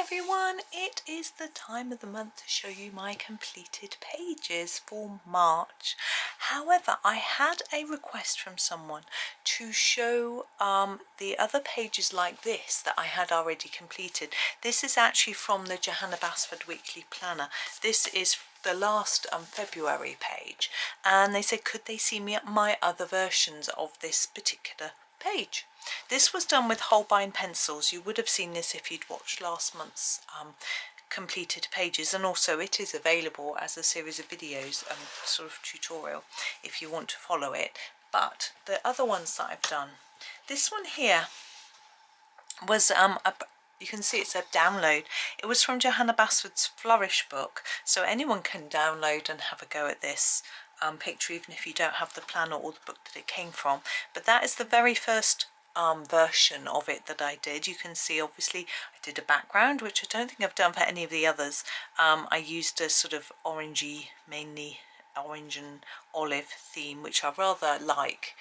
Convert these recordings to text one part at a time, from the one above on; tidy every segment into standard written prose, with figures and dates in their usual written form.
everyone, it is the time of the month to show you my completed pages for March. However, I had a request from someone to show the other pages like this that I had already completed. This is actually from the Johanna Basford Weekly Planner. This is the last February page, and they said could they see my other versions of this particular page. This was done with Holbein pencils. You would have seen this if you'd watched last month's completed pages, and also it is available as a series of videos, sort of tutorial if you want to follow it. But the other ones that I've done, this one here was you can see it's a download. It was from Johanna Basford's Flourish book, so anyone can download and have a go at this picture, even if you don't have the planner or the book that it came from. But that is the very first version of it that I did. You can see obviously I did a background, which I don't think I've done for any of the others. I used a sort of orangey, mainly orange and olive theme, which I rather like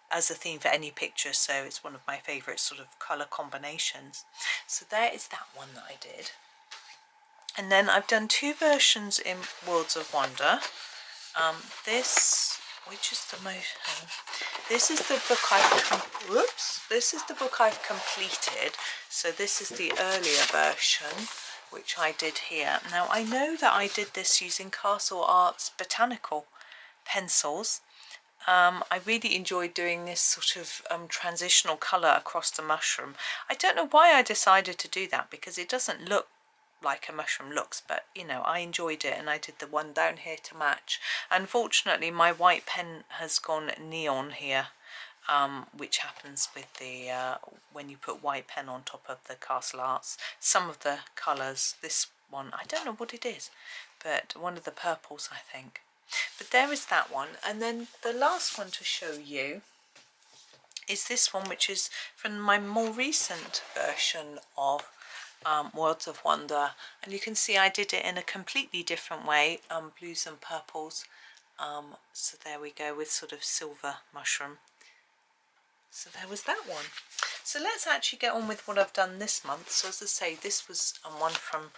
as a theme for any picture, so it's one of my favourite sort of colour combinations. So there is that one that I did. And then I've done two versions in Worlds of Wonder. This, which is the most, this is the book this is the book I've completed. So this is the earlier version, which I did here. Now I know that I did this using Castle Arts botanical pencils. I really enjoyed doing this sort of transitional colour across the mushroom. I don't know why I decided to do that, because it doesn't look like a mushroom looks, but you know, I enjoyed it, and I did the one down here to match. Unfortunately my white pen has gone neon here, which happens with the when you put white pen on top of the Castle Arts. Some of the colours, this one I don't know what it is, but one of the purples I think. But there is that one. And then the last one to show you is this one, which is from my more recent version of Worlds of Wonder, and you can see I did it in a completely different way, blues and purples. So there we go, with sort of silver mushroom. So there was that one. So let's actually get on with what I've done this month. So as I say, this was one from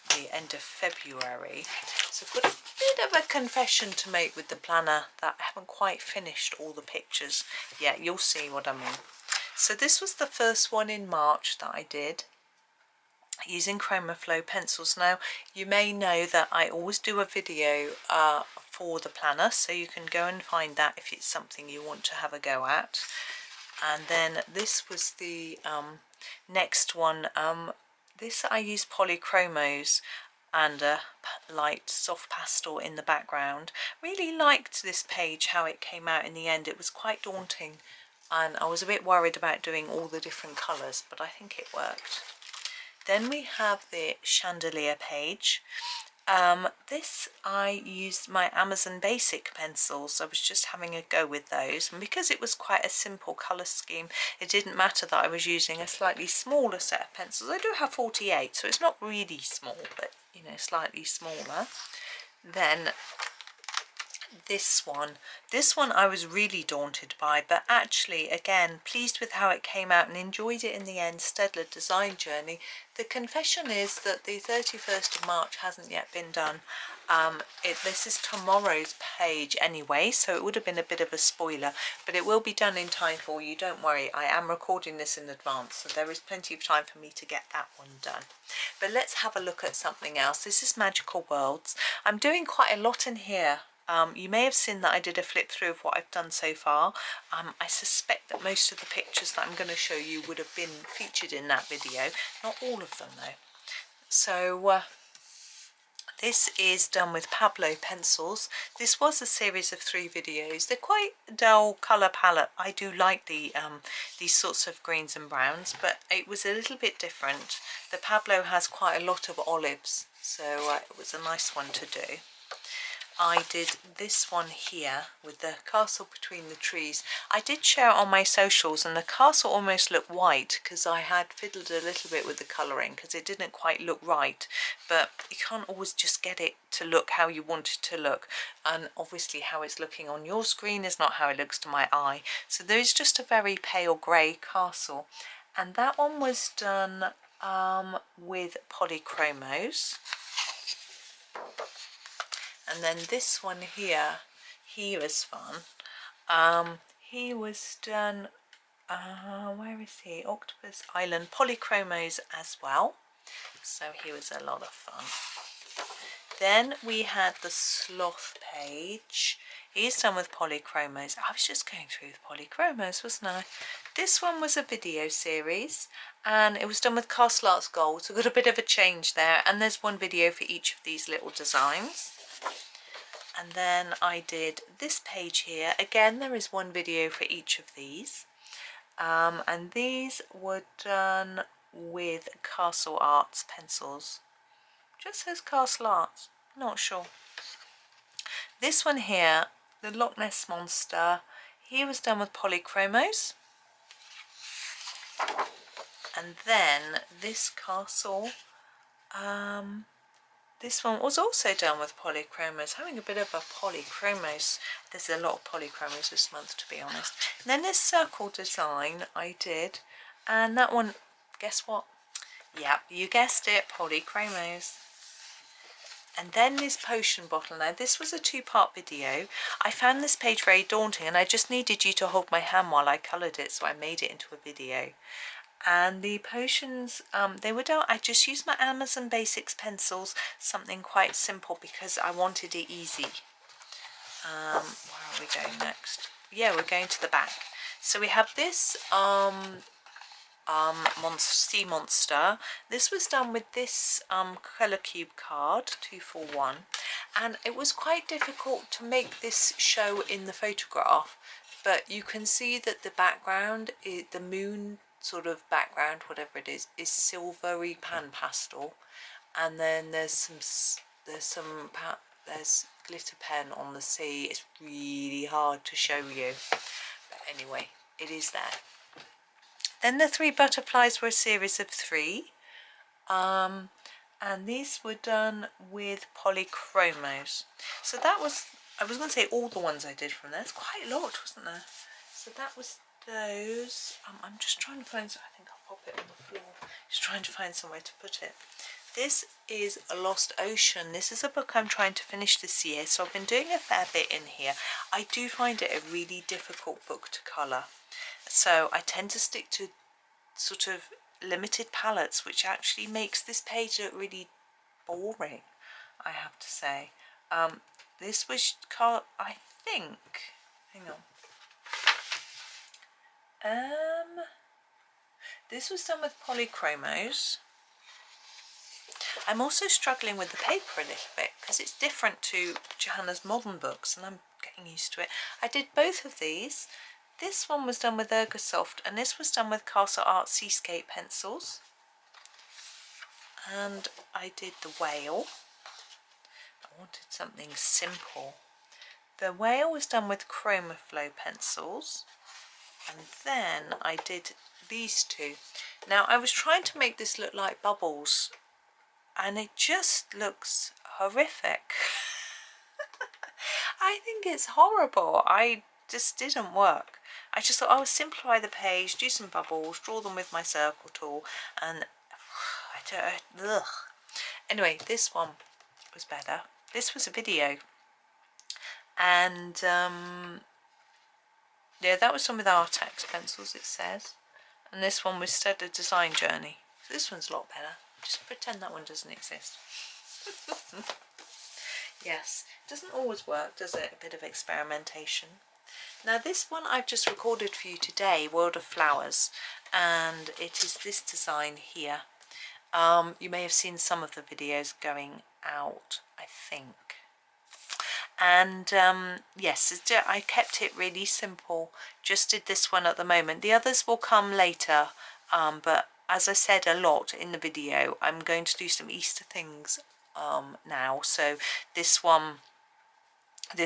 the end of February. So I've got a bit of a confession to make with the planner, that I haven't quite finished all the pictures yet. You'll see what I mean. So this was the first one in March that I did using Chromaflow pencils. Now you may know that I always do a video for the planner, so you can go and find that if it's something you want to have a go at. And then this was the next one. This I used polychromos and a light soft pastel in the background. Really liked this page, how it came out in the end. It was quite daunting, and I was a bit worried about doing all the different colours, but I think it worked. Then we have the chandelier page. This I used my Amazon Basic pencils. I was just having a go with those, and because it was quite a simple colour scheme, it didn't matter that I was using a slightly smaller set of pencils. I do have 48, so it's not really small, but you know, slightly smaller. Then this one I was really daunted by, but actually again pleased with how it came out and enjoyed it in the end. Staedtler Design Journey. The confession is that the 31st of March hasn't yet been done. This is tomorrow's page anyway, so it would have been a bit of a spoiler, but it will be done in time for you, don't worry. I am recording this in advance, so there is plenty of time for me to get that one done. But let's have a look at something else. This is Magical Worlds. I'm doing quite a lot in here. You may have seen that I did a flip through of what I've done so far. I suspect that most of the pictures that I'm going to show you would have been featured in that video. Not all of them though. So this is done with Pablo pencils. This was a series of 3 videos. They're quite a dull colour palette. I do like the these sorts of greens and browns, but it was a little bit different. The Pablo has quite a lot of olives, so it was a nice one to do. I did this one here with the castle between the trees. I did share it on my socials, and the castle almost looked white because I had fiddled a little bit with the colouring because it didn't quite look right, but you can't always just get it to look how you want it to look, and obviously how it's looking on your screen is not how it looks to my eye. So there is just a very pale grey castle, and that one was done with polychromos. And then this one here, he was fun. He was done, where is he? Octopus Island, polychromos as well. So he was a lot of fun. Then we had the sloth page. He's done with polychromos. I was just going through the polychromos, wasn't I? This one was a video series, and it was done with Castle Arts Gold, so got a bit of a change there. And there's one video for each of these little designs. And then I did this page here. Again, there is one video for each of these. And these were done with Castle Arts pencils. Just says Castle Arts, not sure. This one here, the Loch Ness Monster, he was done with polychromos. And then this castle, this one was also done with polychromos, having a bit of a polychromos. There's a lot of polychromos this month, to be honest. And then this circle design I did, and that one, guess what? Yep, you guessed it, polychromos. And then this potion bottle. Now this was a two-part video. I found this page very daunting, and I just needed you to hold my hand while I coloured it, so I made it into a video. And the potions, they were done. I just used my Amazon Basics pencils, something quite simple because I wanted it easy. Where are we going next? Yeah, we're going to the back. So we have this sea monster. This was done with this colour cube card, 241, and it was quite difficult to make this show in the photograph, but you can see that the background, the moon sort of background, whatever it is silvery pan pastel, and then there's glitter pen on the sea. It's really hard to show you, but anyway, it is there. Then the three butterflies were a series of 3, and these were done with polychromos. So that was, I was going to say all the ones I did from there. It's quite a lot, wasn't there? So that was those. I'm just trying to find, I think I'll pop it on the floor. Just trying to find somewhere to put it. This is A Lost Ocean. This is a book I'm trying to finish this year, so I've been doing a fair bit in here. I do find it a really difficult book to colour. So I tend to stick to sort of limited palettes, which actually makes this page look really boring, I have to say. This was called, I think, hang on. This was done with polychromos. I'm also struggling with the paper a little bit because it's different to Johanna's modern books, and I'm getting used to it. I did both of these. This one was done with Ergosoft, and this was done with Castle Arts Seascape pencils. And I did the whale. I wanted something simple. The whale was done with Chromaflow pencils. And then I did these two. Now I was trying to make this look like bubbles, and it just looks horrific. I think it's horrible. I just didn't work. I just thought I would simplify the page, do some bubbles, draw them with my circle tool, and anyway, this one was better. This was a video, and yeah, that was done with Artex pencils, it says, and this one was Studded Design Journey. So this one's a lot better. Just pretend that one doesn't exist. Yes, it doesn't always work, does it? A bit of experimentation. Now this one I've just recorded for you today, World of Flowers, and it is this design here. You may have seen some of the videos going out, I think. And yes, I kept it really simple, just did this one at the moment. The others will come later, but as I said a lot in the video, I'm going to do some Easter things now, so this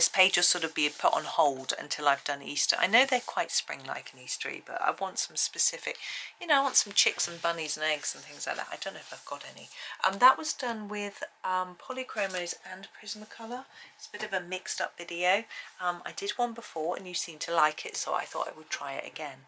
page will sort of be put on hold until I've done Easter. I know they're quite spring-like and Eastery, but I want some specific, you know, I want some chicks and bunnies and eggs and things like that. I don't know if I've got any. That was done with polychromos and Prismacolor. It's a bit of a mixed up video. I did one before and you seemed to like it, so I thought I would try it again.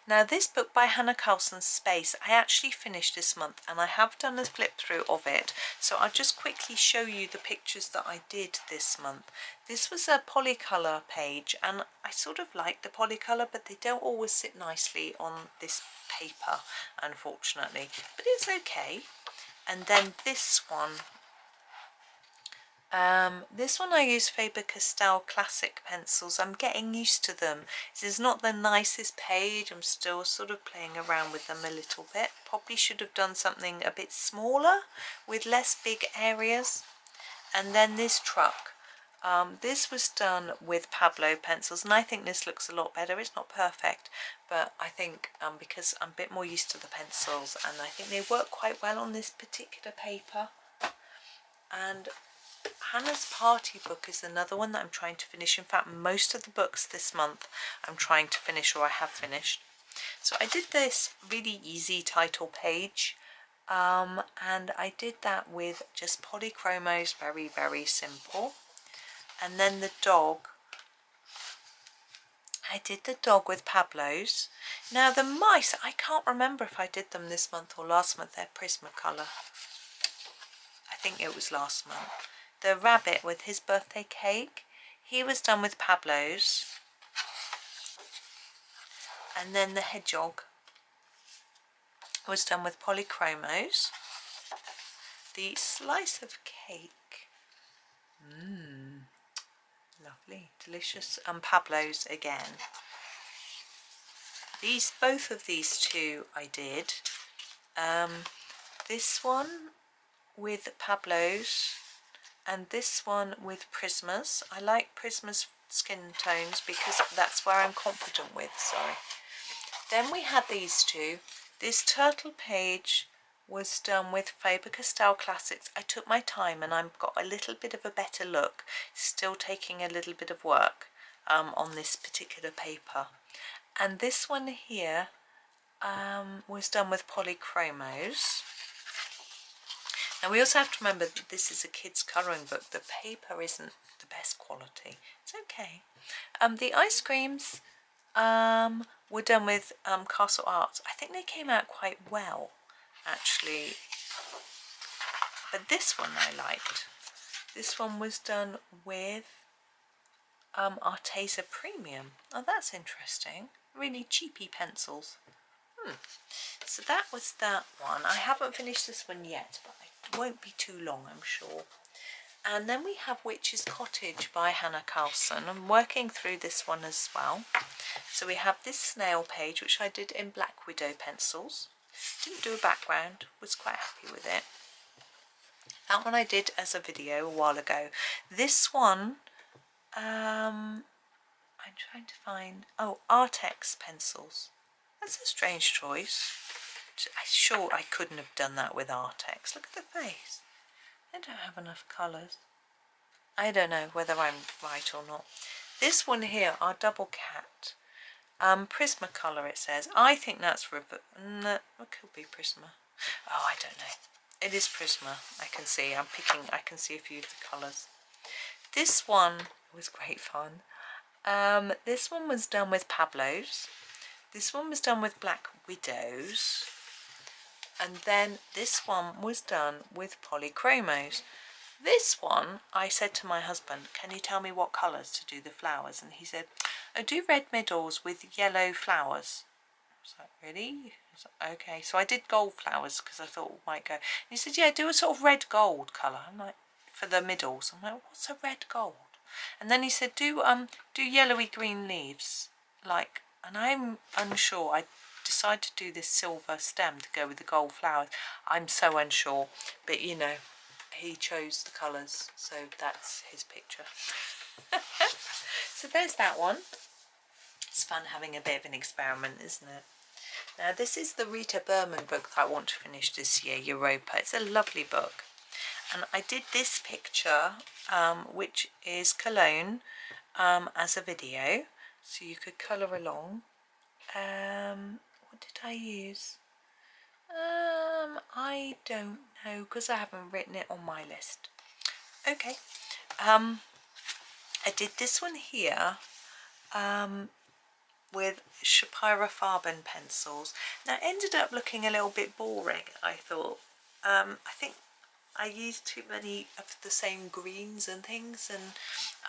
Now this book by Hannah Carlson, Space, I actually finished this month, and I have done a flip through of it, so I'll just quickly show you the pictures that I did this month. This was a polycolour page, and I sort of like the polycolour, but they don't always sit nicely on this paper, unfortunately, but it's okay. And then this one I use Faber-Castell Classic pencils. I'm getting used to them. This is not the nicest page. I'm still sort of playing around with them a little bit. Probably should have done something a bit smaller with less big areas. And then this truck. This was done with Pablo pencils, and I think this looks a lot better. It's not perfect, but I think because I'm a bit more used to the pencils, and I think they work quite well on this particular paper. And Hannah's Party book is another one that I'm trying to finish. In fact, most of the books this month I'm trying to finish, or I have finished. So I did this really easy title page, and I did that with just polychromos, very, very simple. And then the dog, I did the dog with Pablo's. Now the mice, I can't remember if I did them this month or last month. They're Prismacolor. I think it was last month. The rabbit with his birthday cake, he was done with Pablo's. And then the hedgehog was done with polychromos. The slice of cake, lovely, delicious, and Pablo's again. Both of these two I did. This one with Pablo's, and this one with Prismas. I like Prisma's skin tones because that's where I'm confident with, sorry. Then we had these two. This turtle page was done with Faber-Castell Classics. I took my time, and I've got a little bit of a better look, still taking a little bit of work on this particular paper. And this one here was done with polychromos. And we also have to remember that this is a kids' colouring book. The paper isn't the best quality. It's okay. The ice creams were done with Castle Arts. I think they came out quite well, actually. But this one I liked. This one was done with Arteza Premium. Oh, that's interesting. Really cheapy pencils. So that was that one. I haven't finished this one yet, but it won't be too long, I'm sure. And then we have Witch's Cottage by Hannah Carlson. I'm working through this one as well. So we have this snail page, which I did in Black Widow pencils. Didn't do a background, was quite happy with it. That one I did as a video a while ago. This one, I'm trying to find, Artex pencils. That's a strange choice. I'm sure I couldn't have done that with Artex. Look at the face. I don't have enough colours. I don't know whether I'm right or not. This one here, our double cat. Prismacolor, it says. I think that's no, it could be Prisma. Oh, I don't know. It is Prisma. I can see. I can see a few of the colours. This one was great fun. This one was done with Pablo's. This one was done with Black Widows. And then this one was done with polychromos. This one, I said to my husband, can you tell me what colours to do the flowers? And he said, oh, do red middles with yellow flowers. I was like, really? I was like, okay. So I did gold flowers because I thought it might go. And he said, yeah, do a sort of red gold colour. I'm like, for the middles. I'm like, what's a red gold? And then he said, do yellowy green leaves. Like, and I'm unsure. I decided to do this silver stem to go with the gold flowers. I'm so unsure. But, you know, he chose the colours, so that's his picture. So there's that one. It's fun having a bit of an experiment, isn't it? Now this is the Rita Berman book that I want to finish this year, Europa. It's a lovely book. And I did this picture, which is Cologne, as a video. So you could colour along. What did I use? I don't know because I haven't written it on my list. Okay. I did this one here with Shapira Farben pencils. Now it ended up looking a little bit boring, I thought. I think I used too many of the same greens and things, and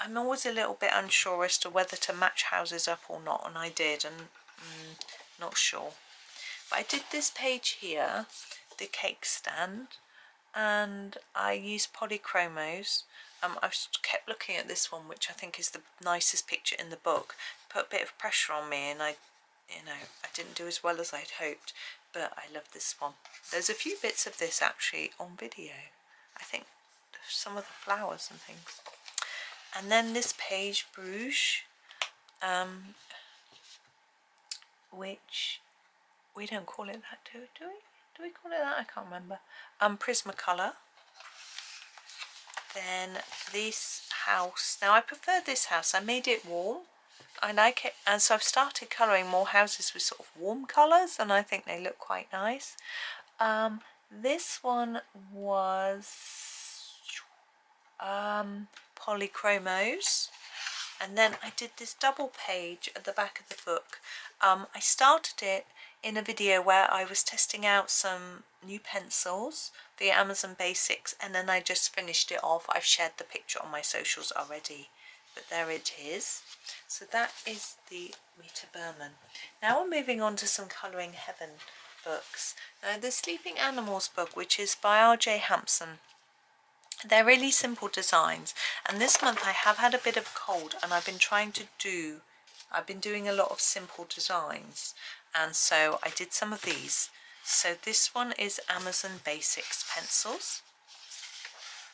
I'm always a little bit unsure as to whether to match houses up or not, and I did, and not sure. But I did this page here, the cake stand, and I used polychromos. I've kept looking at this one, which I think is the nicest picture in the book. Put a bit of pressure on me, and I didn't do as well as I'd hoped, but I love this one. There's a few bits of this actually on video. I think some of the flowers and things. And then this page, Bruges, which we don't call it that, do we? Do we call it that? I can't remember. Prismacolor. Then this house. Now I prefer this house. I made it warm. I like it, and so I've started colouring more houses with sort of warm colours, and I think they look quite nice. This one was polychromos, and then I did this double page at the back of the book. I started it in a video where I was testing out some new pencils, the Amazon Basics, and then I just finished it off. I've shared the picture on my socials already, but there it is. So that is the Rita Berman. Now we're moving on to some Colouring Heaven books. Now the Sleeping Animals book, which is by R.J. Hampson. They're really simple designs, and this month I have had a bit of a cold, and I've been doing a lot of simple designs, and so I did some of these. So this one is Amazon Basics pencils,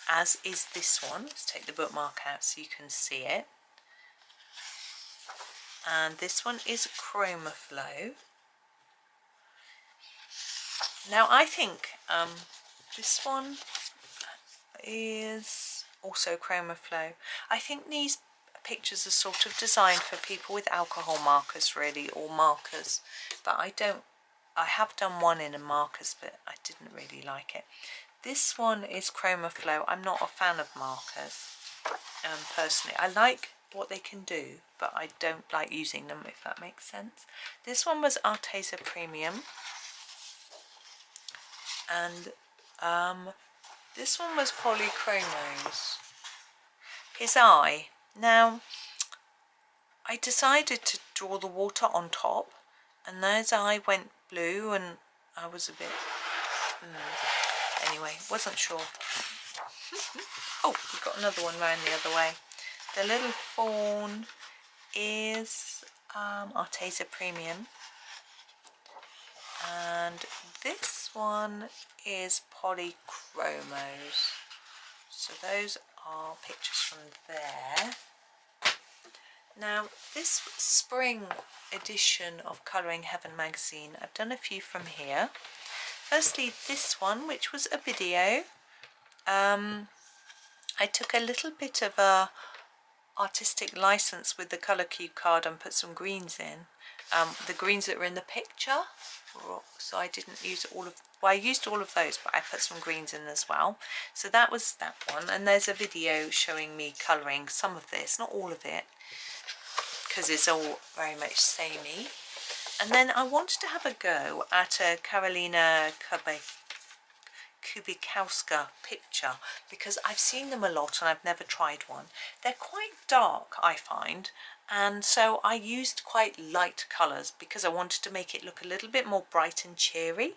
as is this one. Let's take the bookmark out so you can see it. And this one is Chromaflow. Now I think this one is also Chromaflow. I think these pictures are sort of designed for people with alcohol markers, really, or markers, but I have done one in a markers, but I didn't really like it. This one is Chromaflow. I'm not a fan of markers personally. I like what they can do, but I don't like using them, if that makes sense. This one was Arteza Premium, and this one was Polychromos. His eye. Now I decided to draw the water on top, and his eye went blue, and I was a bit anyway, wasn't sure. Oh, we've got another one round the other way. The little fawn is Arteza Premium, and this one is Polychromos. So those are pictures from there. Now this spring edition of Colouring Heaven magazine, I've done a few from here. Firstly, this one, which was a video. I took a little bit of a artistic license with the colour cube card and put some greens in. The greens that were in the picture, so I didn't use all of, well, I used all of those, but I put some greens in as well. So that was that one, and there's a video showing me colouring some of this, not all of it, because it's all very much samey. And then I wanted to have a go at a Karolina Kubikowska picture, because I've seen them a lot and I've never tried one. They're quite dark, I find, and so I used quite light colours because I wanted to make it look a little bit more bright and cheery.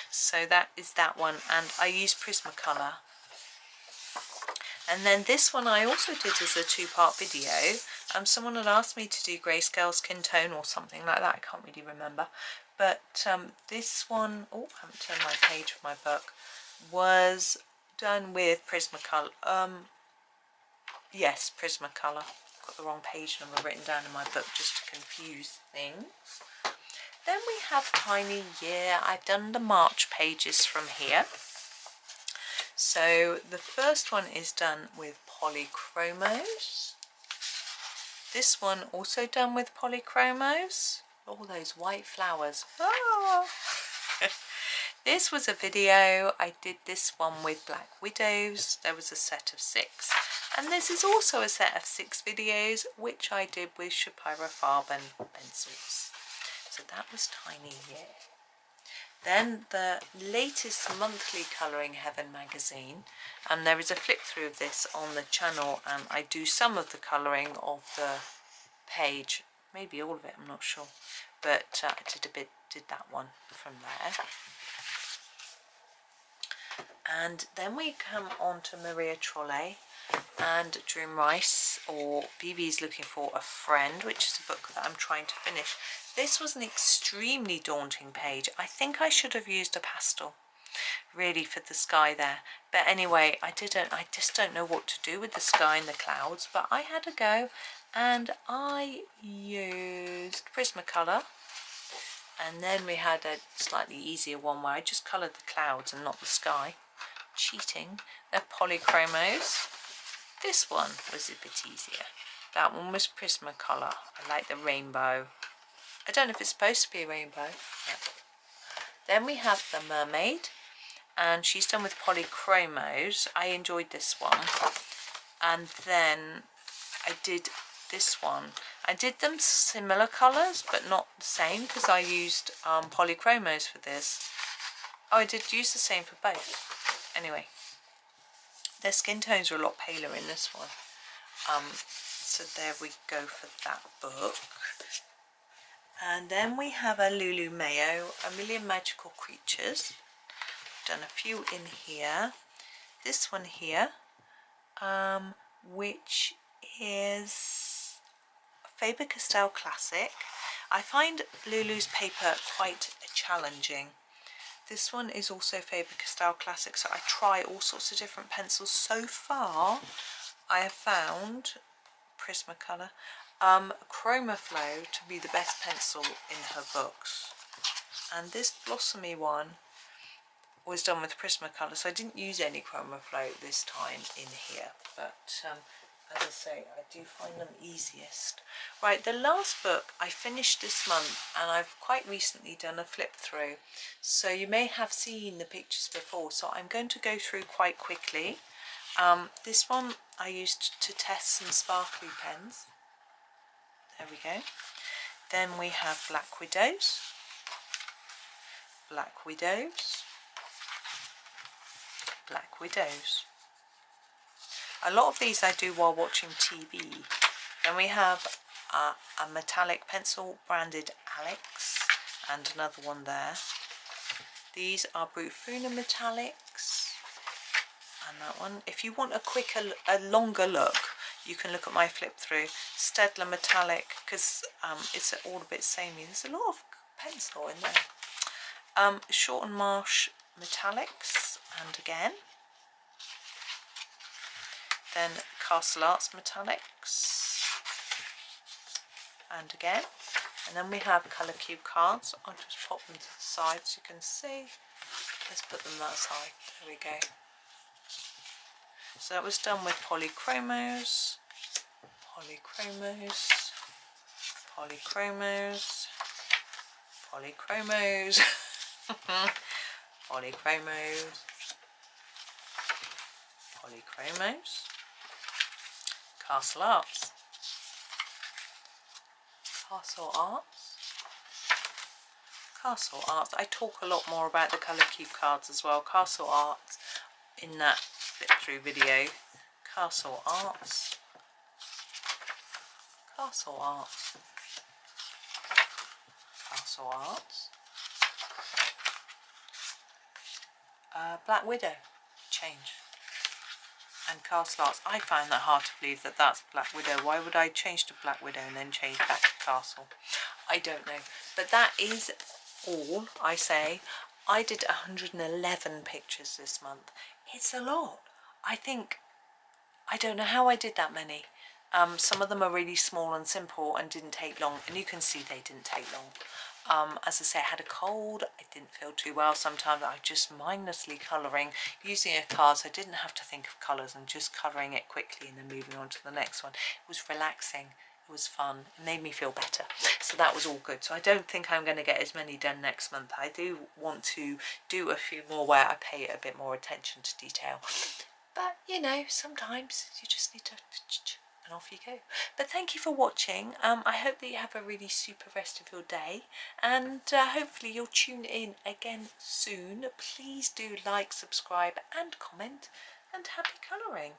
So that is that one, and I used Prismacolor. And then this one I also did as a two-part video. Someone had asked me to do grayscale skin tone or something like that, I can't really remember. But this one, oh, I haven't turned my page of my book, was done with Prismacolor. Yes, Prismacolor. Got the wrong page number written down in my book just to confuse things. Then we have Tiny Year. I've done the March pages from here. So the first one is done with Polychromos. This one also done with Polychromos. All those white flowers. Ah. This was a video. I did this one with Black Widows. There was a set of 6. And this is also a set of 6 videos, which I did with Shapira Farben pencils. So that was Tiny Year. Then the latest monthly Colouring Heaven magazine, and there is a flip through of this on the channel, and I do some of the colouring of the page, maybe all of it, I'm not sure, but I did that one from there. And then we come on to Maria Trolle and Dream Rice, or Vivi's Looking for a Friend, which is a book that I'm trying to finish. This was an extremely daunting page. I think I should have used a pastel really for the sky there, but anyway, I just don't know what to do with the sky and the clouds, but I had a go, and I used Prismacolor. And then we had a slightly easier one where I just coloured the clouds and not the sky. Cheating. They're Polychromos. This one was a bit easier. That one was Prismacolor. I like the rainbow. I don't know if it's supposed to be a rainbow. Yeah. Then we have the Mermaid, and she's done with Polychromos. I enjoyed this one. And then I did this one. I did them similar colours, but not the same, because I used Polychromos for this. Oh, I did use the same for both. Anyway, their skin tones are a lot paler in this one. So there we go for that book. And then we have a Lulu Mayo, A Million Magical Creatures. Done a few in here. This one here, which is Faber-Castell Classic. I find Lulu's paper quite challenging. This one is also Faber-Castell Classic, so I try all sorts of different pencils. So far, I have found Prismacolor, Chromaflow to be the best pencil in her books. And this Blossomy one was done with Prismacolor, so I didn't use any Chromaflow this time in here, but as I say, I do find them easiest. Right, the last book I finished this month, and I've quite recently done a flip through, so you may have seen the pictures before, so I'm going to go through quite quickly. This one I used to test some sparkly pens. There we go. Then we have Black Widows. Black Widows. Black Widows. A lot of these I do while watching TV. Then we have a metallic pencil branded Alex, and another one there. These are Brufuna metallics, and that one. If you want a longer look, you can look at my flip through. Staedtler metallic, because it's all a bit samey. There's a lot of pencil in there. Short and Marsh metallics, and again. Then Castle Arts metallics, and again. And then we have colour cube cards. I'll just pop them to the side so you can see. Let's put them that side. There we go. So that was done with Polychromos, Polychromos, Polychromos, Polychromos, Polychromos, Polychromos, Castle Arts, Castle Arts, Castle Arts. I talk a lot more about the colour cube cards as well. Castle Arts in that flip through video. Castle Arts, Castle Arts, Castle Arts, Black Widow, change, and Castle Arts. I find that hard to believe that that's Black Widow. Why would I change to Black Widow and then change back to Castle? I don't know, but that is all I say. I did 111 pictures this month. It's a lot. I don't know how I did that many. Some of them are really small and simple and didn't take long, and you can see they didn't take long. As I say, I had a cold, I didn't feel too well. Sometimes I was just mindlessly colouring, using a card, so I didn't have to think of colours and just colouring it quickly and then moving on to the next one. It was relaxing. It was fun. It made me feel better. So that was all good. So I don't think I'm going to get as many done next month. I do want to do a few more where I pay a bit more attention to detail. But, you know, sometimes you just need to... and off you go. But thank you for watching. I hope that you have a really super rest of your day, and hopefully you'll tune in again soon. Please do like, subscribe and comment, and happy colouring.